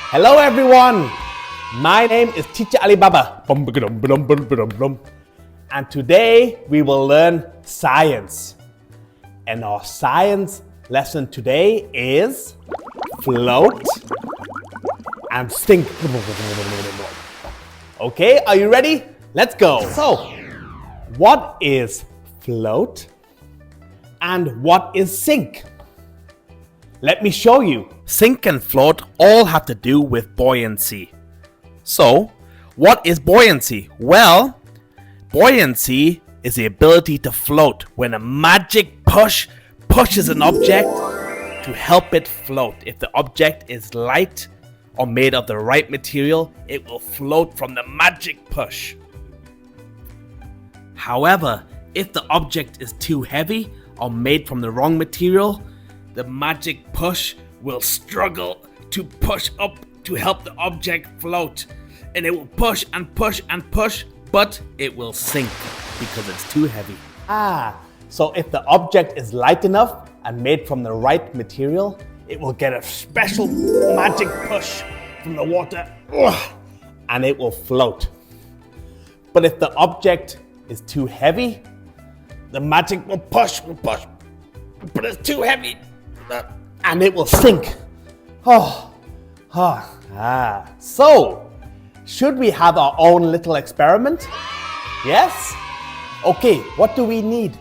Hello everyone, my name is Teacher Alibaba and today we will learn science. And our science lesson today is float and sink. Okay, are you ready? Let's go. So, what is float and what is sink? Let me show you. Sink and float all have to do with buoyancy. So, what is buoyancy? Well, buoyancy is the ability to float when a magic push pushes an object to help it float. If the object is light or made of the right material, it will float from the magic push. However, if the object is too heavy or made from the wrong material, the magic push will struggle to push up to help the object float. And it will push and push and push, but it will sink because it's too heavy. So if the object is light enough and made from the right material, it will get a special magic push from the water and it will float. But if the object is too heavy, the magic will push, but it's too heavy and it will sink. So, should we have our own little experiment? Yes? Okay, what do we need?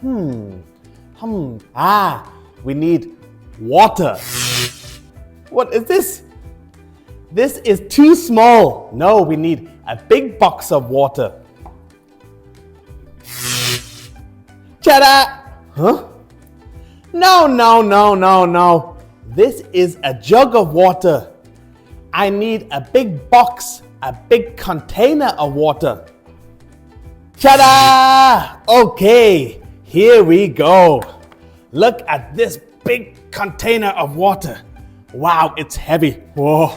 We need water. What is this? This is too small. No, we need a big box of water. Ta-da! Huh? No. This is a jug of water. I need a big box, a big container of water. Ta-da! Okay, here we go. Look at this big container of water. Wow, it's heavy. Whoa.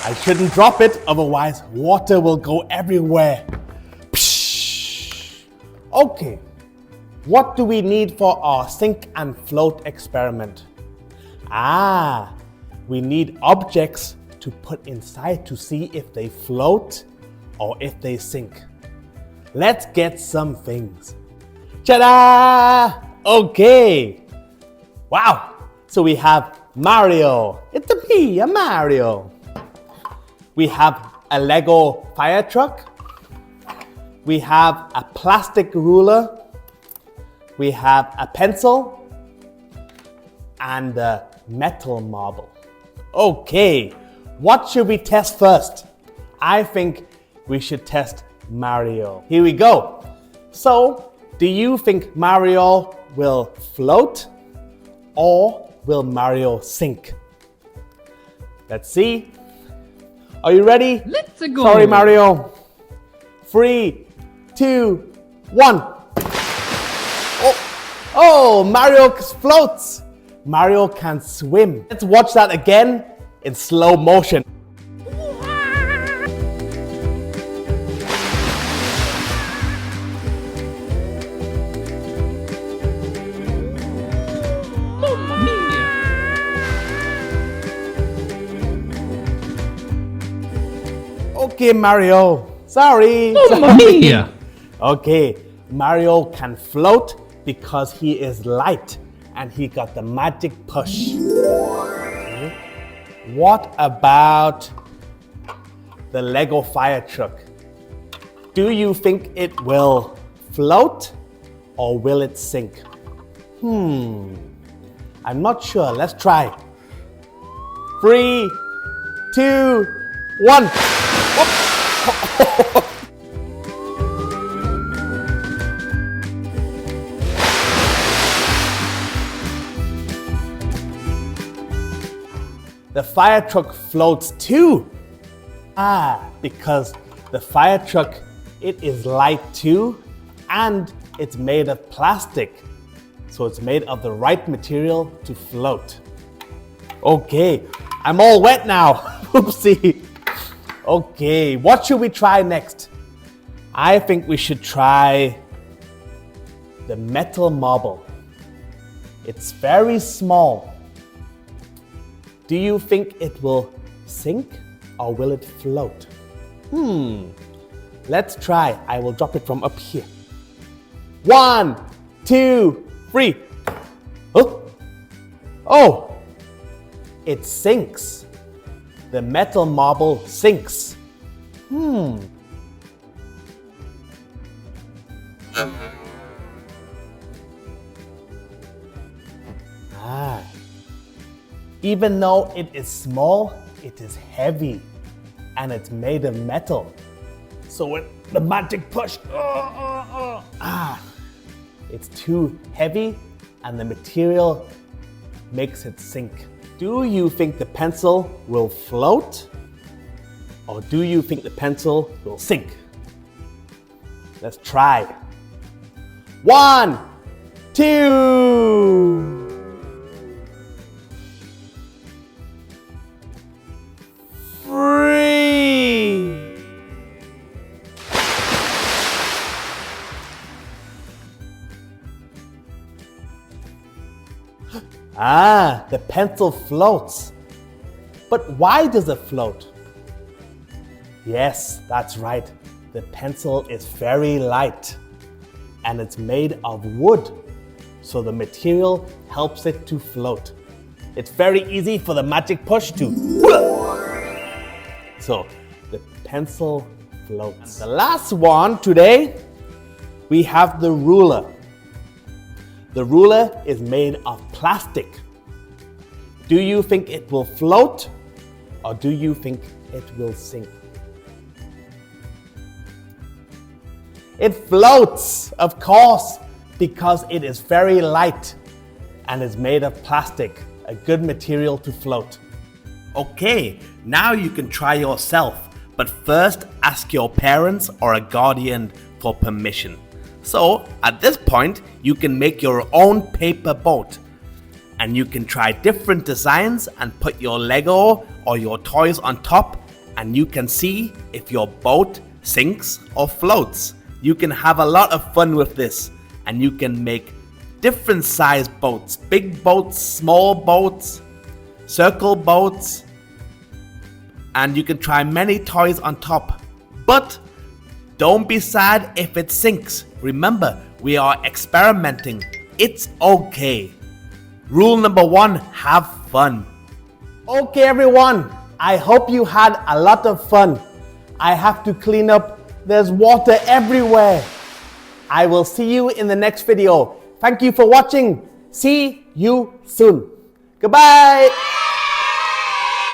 I shouldn't drop it, otherwise water will go everywhere. Psh. Okay, what do we need for our sink and float experiment? We need objects to put inside to see if they float or if they sink. Let's get some things. Ta-da! Okay. Wow. So we have Mario. It's a Mario. We have a Lego fire truck. We have a plastic ruler. We have a pencil and a metal marble. Okay. What should we test first? I think we should test Mario. Here we go. So, do you think Mario will float or will Mario sink? Let's see. Are you ready? Let's go. Sorry, Mario. 3, 2, 1. Oh, Mario floats. Mario can swim. Let's watch that again in slow motion. Okay, Mario. Sorry. Okay, Mario can float because he is light and he got the magic push. Okay. What about the Lego fire truck? Do you think it will float or will it sink? I'm not sure. Let's try. 3, 2, 1. The fire truck floats too. Because the fire truck, it is light too and it's made of plastic. So it's made of the right material to float. Okay, I'm all wet now. Oopsie. Okay, what should we try next? I think we should try the metal marble. It's very small. Do you think it will sink or will it float? Let's try. I will drop it from up here. 1, 2, 3. Oh, it sinks. The metal marble sinks. Even though it is small, it is heavy and it's made of metal. So with the magic push, it's too heavy and the material makes it sink. Do you think the pencil will float or do you think the pencil will sink? Let's try. 1, 2. 3. The pencil floats. But why does it float? Yes, that's right. The pencil is very light and it's made of wood, so the material helps it to float. It's very easy for the magic push to. So the pencil floats. And the last one today, we have the ruler. The ruler is made of plastic. Do you think it will float or do you think it will sink? It floats, of course, because it is very light and is made of plastic, a good material to float. Okay, now you can try yourself, but first ask your parents or a guardian for permission. So at this point, you can make your own paper boat and you can try different designs and put your Lego or your toys on top and you can see if your boat sinks or floats. You can have a lot of fun with this and you can make different size boats, big boats, small boats, circle boats, and you can try many toys on top. But don't be sad if it sinks. Remember, we are experimenting. It's okay. Rule number 1, have fun. Okay everyone, I hope you had a lot of fun. I have to clean up. There's water everywhere. I will see you in the next video. Thank you for watching. See you soon. Goodbye.